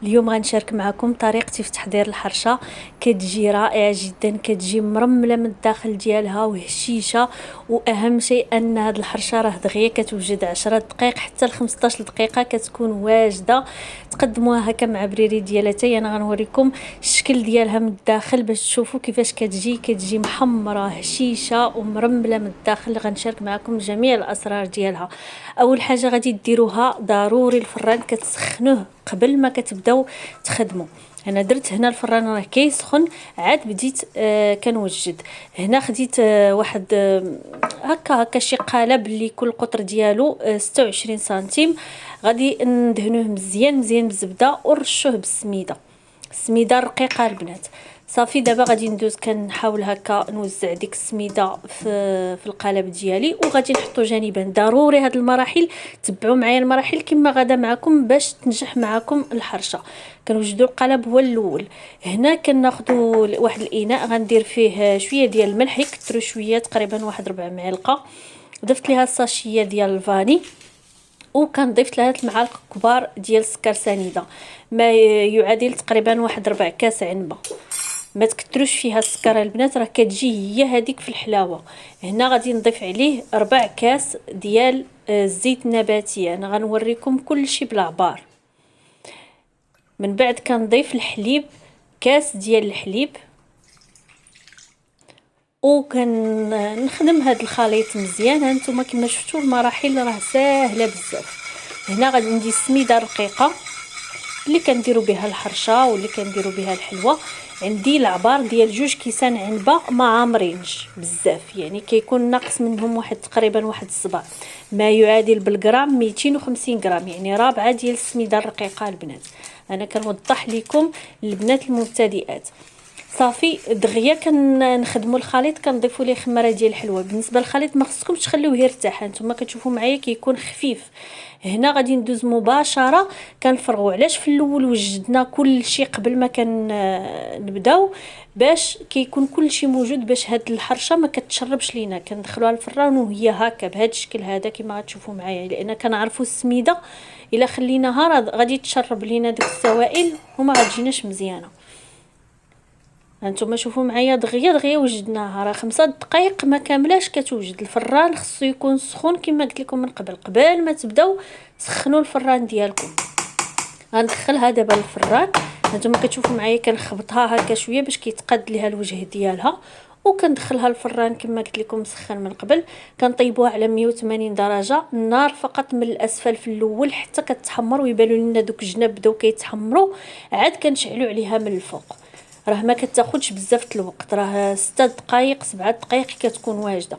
اليوم غنشارك معكم طريقتي في تحضير الحرشه. كتجي رائعه جدا، كتجي مرمله من الداخل ديالها وهشيشه، واهم شيء ان هاد الحرشه راه دغيا كتوجد 10 دقائق حتى ل 15 دقيقه كتكون واجده. تقدموها هكا مع بريري ديالها. حتى انا غنوريكم الشكل ديالها من الداخل باش تشوفوا كيفاش كتجي محمره هشيشه ومرمله من الداخل. غنشارك معكم جميع الاسرار ديالها. اول حاجه غادي ديروها ضروري الفران كتسخنوه قبل ما كتبداو تخدموا. انا درت هنا الفران راه كيسخن، عاد بديت كنوجد. هنا خديت واحد هكا شي قالب اللي كل قطر ديالو 26 سنتيم. غادي ندهنوه مزيان بالزبده ونرشوه بالسميده، السميده رقيقه البنات. صافي دابا غادي ندوز كنحاول هكا نوزع ديك السميده في القالب ديالي، وغادي نحطو جانبا. ضروري هاد المراحل تبعوا معايا المراحل كما غادا معكم باش تنجح معكم الحرشه. كنوجدوا القالب هو الاول. هنا كناخذوا واحد الاناء غندير فيه شويه ديال الملح، يكثروا شويه تقريبا واحد 4 معالق. ضفت ليها الساشيه ديال الفاني، وكنضيف 3 معالق كبار ديال السكر سنيده، ما يعادل تقريبا واحد 4 كاس عنبه. ما تكتروش فيها السكر البنات، راه كتجي هي هذيك في الحلاوه. هنا غادي نضيف عليه 4 كاس ديال الزيت النباتي. انا غنوريكم كل شيء بالعبار. من بعد كنضيف الحليب، كاس ديال الحليب، وكنخدم هذا الخليط مزيان. هانتوما كما شفتوا المراحل راه ساهله بزاف. هنا غادي ندير سميده رقيقه اللي كنديروا بها الحرشه واللي كنديروا بها الحلوه. عندي العبار ديال 2 كيسان عنبه ما عامرينش بزاف، يعني كيكون ناقص منهم تقريبا واحد الصباع، ما يعادل بالغرام 250 غرام، يعني رابعه ديال السميده الرقيقه البنات. انا كنوضح لكم البنات المبتدئات. صافي دغيا كنخدموا الخليط، كنضيفوا ليه خماره ديال الحلوه. بالنسبه للخليط ما خصكمش تخليوه يرتاح، هانتوما كتشوفوا معايا كيكون خفيف. هنا غادي ندوز مباشره كنفرغوا. علاش في الاول وجدنا كل شيء قبل ما نبداو؟ باش كيكون كل شيء موجود، باش هاد الحرشه ما كتشربش لينا. كندخلوها الفران وهي هكا بهذا الشكل هذا كما غتشوفوا معايا، لان كنعرفوا السميده الا خليناها راه غادي تشرب لينا ديك السوائل وما غتجيناش مزيانه. هانتوما شوفوا معايا دغيا وجدناها، راه 5 دقائق ما كاملاش كتوجد. الفران خصو يكون سخون كما قلت لكم من قبل ما تبداو سخنوا الفران ديالكم. غندخلها دابا للفران. هانتوما كتشوفوا معايا كنخبطها هكا شويه باش كيتقاد ليها الوجه ديالها، وكندخلها الفران كما قلت لكم مسخن من قبل. كنطيبوها على 180 درجه، النار فقط من الاسفل في الاول حتى كتحمر ويبانوا لنا دوك الجناب بداو كيتحمروا. عاد كنشعلوا عليها من الفوق. راه ما كتاخذش بزاف الوقت، راه 6 دقائق 7 دقائق كتكون واجده.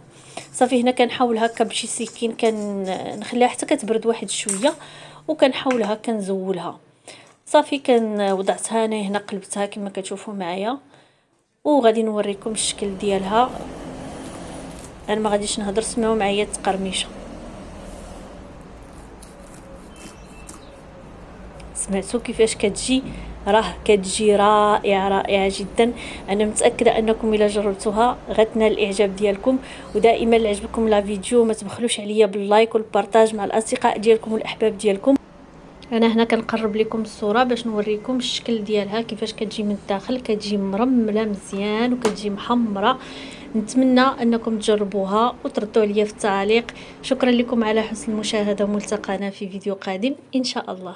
صافي هنا كنحاول هكا بشي سكين كنخليها حتى كتبرد واحد شويه، وكنحاولها كنزولها. صافي وضعتها انا هنا، قلبتها كما كتشوفوا معايا، وغادي نوريكم الشكل ديالها. انا ما غاديش نهضر، سمعوا معايا التقرميشه. سمعتوا كيفاش كتجي؟ راه كتجي رائعه جدا. انا متاكده انكم الا جربتوها غتنال الاعجاب ديالكم. ودائما اللي عجبكم لا فيديو ما تبخلوش عليا باللايك والبارطاج مع الاصدقاء ديالكم والاحباب ديالكم. انا هنا كنقرب لكم الصوره باش نوريكم الشكل ديالها كيفاش كتجي من الداخل. كتجي مرمله مزيان وكتجي محمره. نتمنى انكم تجربوها وتردوا عليا في التعليق. شكرا لكم على حسن المشاهده، وملتقانا في فيديو قادم ان شاء الله.